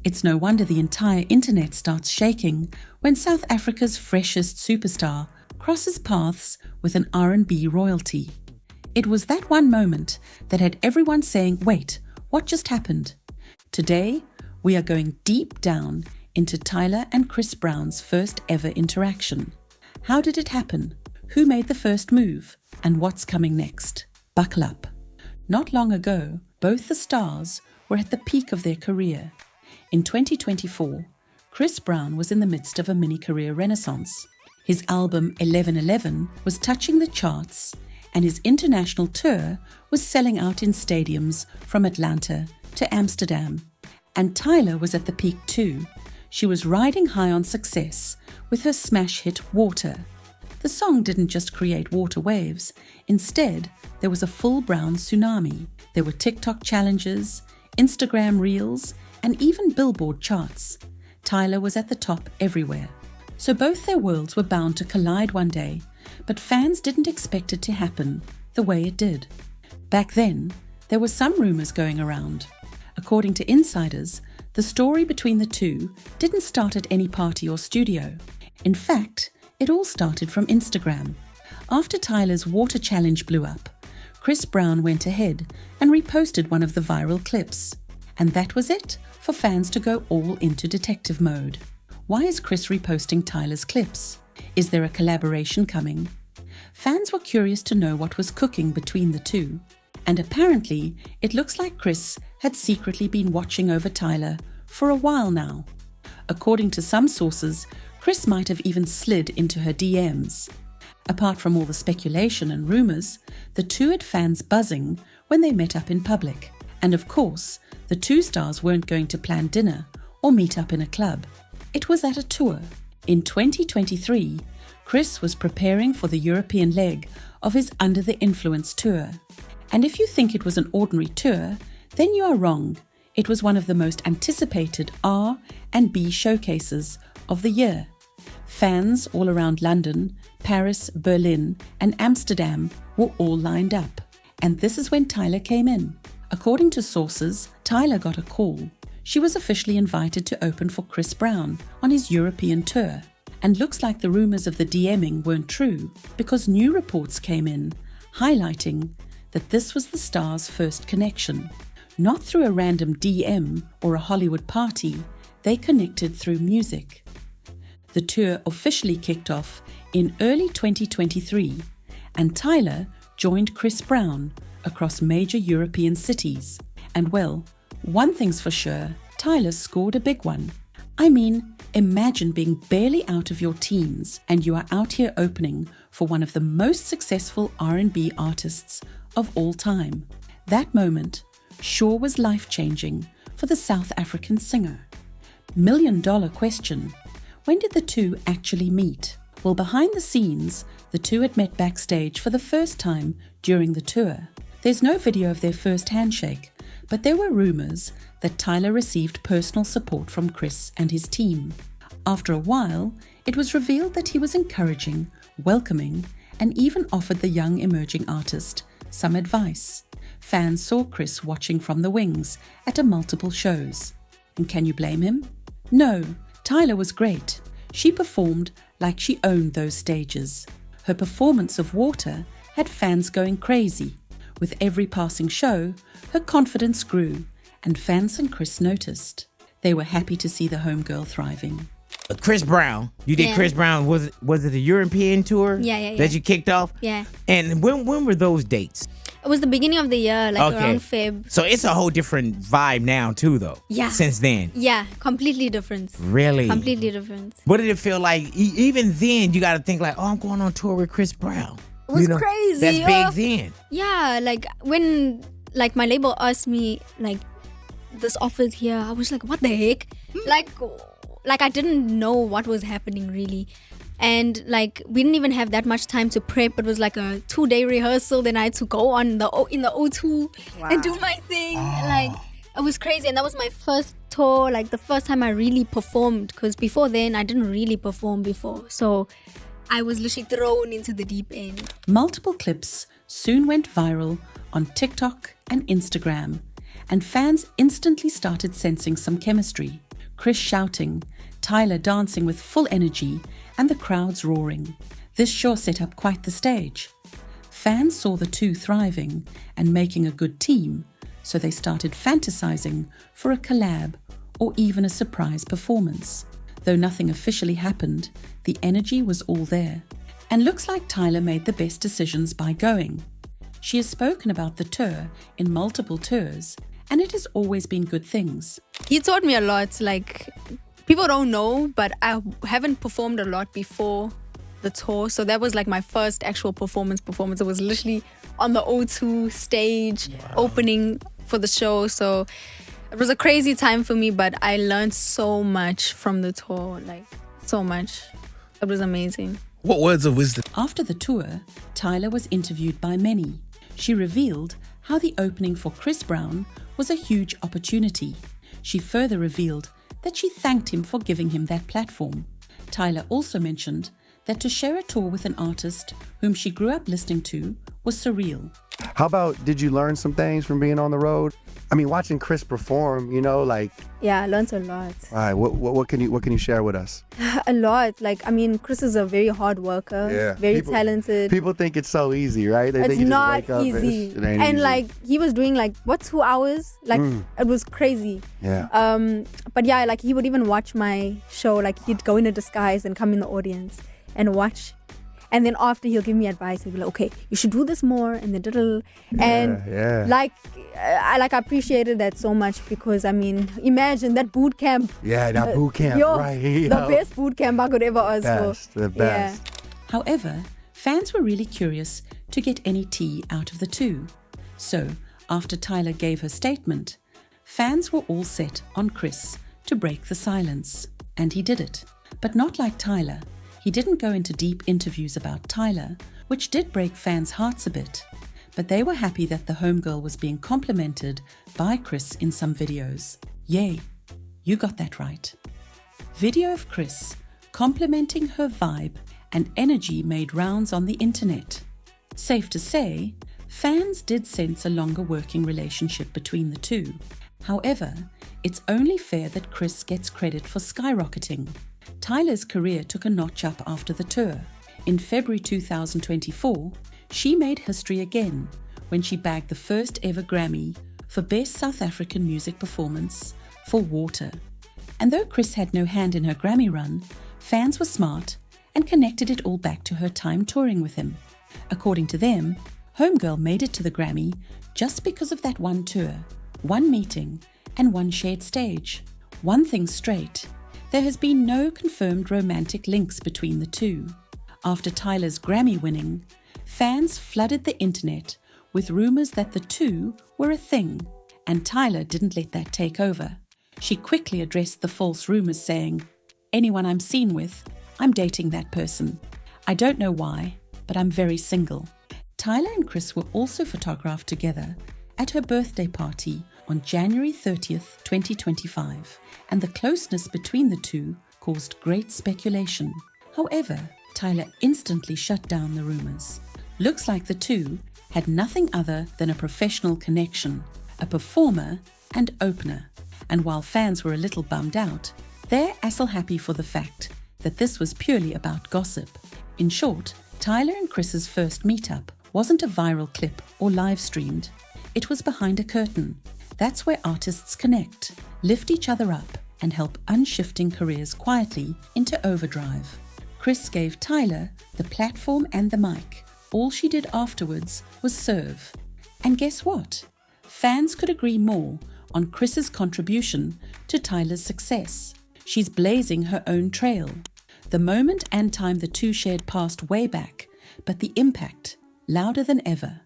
It's no wonder the entire internet starts shaking when South Africa's freshest superstar crosses paths with an R&B royalty. It was that one moment that had everyone saying, wait, what just happened? Today, we are going deep down into Tyla and Chris Brown's first ever interaction. How did it happen? Who made the first move? And what's coming next? Buckle up. Not long ago, both the stars were at the peak of their career. In 2024, Chris Brown was in the midst of a mini-career renaissance. His album 1111 was touching the charts, and his international tour was selling out in stadiums from Atlanta to Amsterdam. And Tyla was at the peak too. She was riding high on success with her smash hit Water. The song didn't just create water waves. Instead, there was a full Brown tsunami. There were TikTok challenges, Instagram reels, and even Billboard charts. Tyla was at the top everywhere. So both their worlds were bound to collide one day, but fans didn't expect it to happen the way it did. Back then, there were some rumors going around. According to insiders, the story between the two didn't start at any party or studio. In fact, it all started from Instagram. After Tyla's Water Challenge blew up, Chris Brown went ahead and reposted one of the viral clips. And that was it for fans to go all into detective mode. Why is Chris reposting Tyla's clips? Is there a collaboration coming? Fans were curious to know what was cooking between the two. And apparently, it looks like Chris had secretly been watching over Tyla for a while now. According to some sources, Chris might have even slid into her DMs. Apart from all the speculation and rumors, the two had fans buzzing when they met up in public. And of course, the two stars weren't going to plan dinner or meet up in a club. It was at a tour. In 2023, Chris was preparing for the European leg of his Under the Influence tour. And if you think it was an ordinary tour, then you are wrong. It was one of the most anticipated R&B showcases of the year. Fans all around London, Paris, Berlin, and Amsterdam were all lined up. And this is when Tyla came in. According to sources, Tyla got a call. She was officially invited to open for Chris Brown on his European tour. And looks like the rumors of the DMing weren't true, because new reports came in, highlighting that this was the stars' first connection. Not through a random DM or a Hollywood party, they connected through music. The tour officially kicked off in early 2023, and Tyla joined Chris Brown across major European cities. And well, one thing's for sure, Tyla scored a big one. I mean, imagine being barely out of your teens and you are out here opening for one of the most successful R&B artists of all time. That moment sure was life-changing for the South African singer. Million-dollar question: when did the two actually meet? Well, behind the scenes, the two had met backstage for the first time during the tour. There's no video of their first handshake, but there were rumors that Tyla received personal support from Chris and his team. After a while, it was revealed that he was encouraging, welcoming, and even offered the young emerging artist some advice. Fans saw Chris watching from the wings at multiple shows. And can you blame him? No, Tyla was great. She performed like she owned those stages. Her performance of Water had fans going crazy. With every passing show, her confidence grew, and fans and Chris noticed. They were happy to see the homegirl thriving. Chris Brown. You did Chris Brown. Was it the European tour? Yeah. That you kicked off? Yeah. And when were those dates? It was the beginning of the year, like around Feb. So it's a whole different vibe now too, though. Yeah. Since then. Yeah, completely different. Really? Completely different. What did it feel like? Even then, you got to think like, oh, I'm going on tour with Chris Brown. It was crazy. That's big then. Yeah, like when my label asked me like this offer's here, I was like, what the heck? Like I didn't know what was happening really. And like we didn't even have that much time to prep. It was like a 2-day rehearsal. Then I had to go on in the O2 and do my thing. Like it was crazy. And that was my first tour, like the first time I really performed. Because before then I didn't really perform before. So I was literally thrown into the deep end. Multiple clips soon went viral on TikTok and Instagram, and fans instantly started sensing some chemistry. Chris shouting, Tyla dancing with full energy, and the crowds roaring. This sure set up quite the stage. Fans saw the two thriving and making a good team, so they started fantasizing for a collab or even a surprise performance. Though nothing officially happened, the energy was all there. And looks like Tyla made the best decisions by going. She has spoken about the tour in multiple tours, and it has always been good things. He taught me a lot. Like, people don't know, but I haven't performed a lot before the tour. So that was like my first actual performance. It was literally on the O2 stage, opening for the show. So it was a crazy time for me, but I learned so much from the tour, like so much. It was amazing. What words of wisdom? After the tour, Tyla was interviewed by many. She revealed how the opening for Chris Brown was a huge opportunity. She further revealed that she thanked him for giving him that platform. Tyla also mentioned that to share a tour with an artist whom she grew up listening to was surreal. How about, did you learn some things from being on the road? I mean, watching Chris perform, you know, like... Yeah, I learned a lot. All right, what can you share with us? A lot. Like, I mean, Chris is a very hard worker, very talented. People think it's so easy, right? They It's think you not just wake up easy. and ain't And easy. like, he was doing like, 2 hours? Like, it was crazy. Yeah. But yeah, like, he would even watch my show. Like, he'd go in a disguise and come in the audience and watch. And then after, he'll give me advice. He'll be like, okay, you should do this more. And then like, I appreciated that so much because, I mean, imagine that boot camp. Yeah, that boot camp, right. The best boot camp I could ever ask for. The best. However, fans were really curious to get any tea out of the two. So, after Tyla gave her statement, fans were all set on Chris to break the silence. And he did it. But not like Tyla. He didn't go into deep interviews about Tyla, which did break fans' hearts a bit. But they were happy that the homegirl was being complimented by Chris in some videos. Yay, you got that right. Video of Chris complimenting her vibe and energy made rounds on the internet. Safe to say, fans did sense a longer working relationship between the two. However, it's only fair that Chris gets credit for skyrocketing. Tyla's career took a notch up after the tour. In February 2024, she made history again when she bagged the first ever Grammy for Best South African Music Performance for Water. And though Chris had no hand in her Grammy run, fans were smart and connected it all back to her time touring with him. According to them, homegirl made it to the Grammy just because of that one tour, one meeting, and one shared stage. One thing straight, there has been no confirmed romantic links between the two. After Tyla's Grammy winning, fans flooded the internet with rumors that the two were a thing, and Tyla didn't let that take over. She quickly addressed the false rumors saying, "Anyone I'm seen with, I'm dating that person. I don't know why, but I'm very single." Tyla and Chris were also photographed together at her birthday party on January 30th, 2025, and the closeness between the two caused great speculation. However, Tyla instantly shut down the rumors. Looks like the two had nothing other than a professional connection, a performer and opener. And while fans were a little bummed out, they're also happy for the fact that this was purely about gossip. In short, Tyla and Chris's first meetup wasn't a viral clip or live streamed. It was behind a curtain. That's where artists connect, lift each other up, and help unshifting careers quietly into overdrive. Chris gave Tyla the platform and the mic. All she did afterwards was serve. And guess what? Fans could agree more on Chris's contribution to Tyla's success. She's blazing her own trail. The moment and time the two shared passed way back, but the impact louder than ever.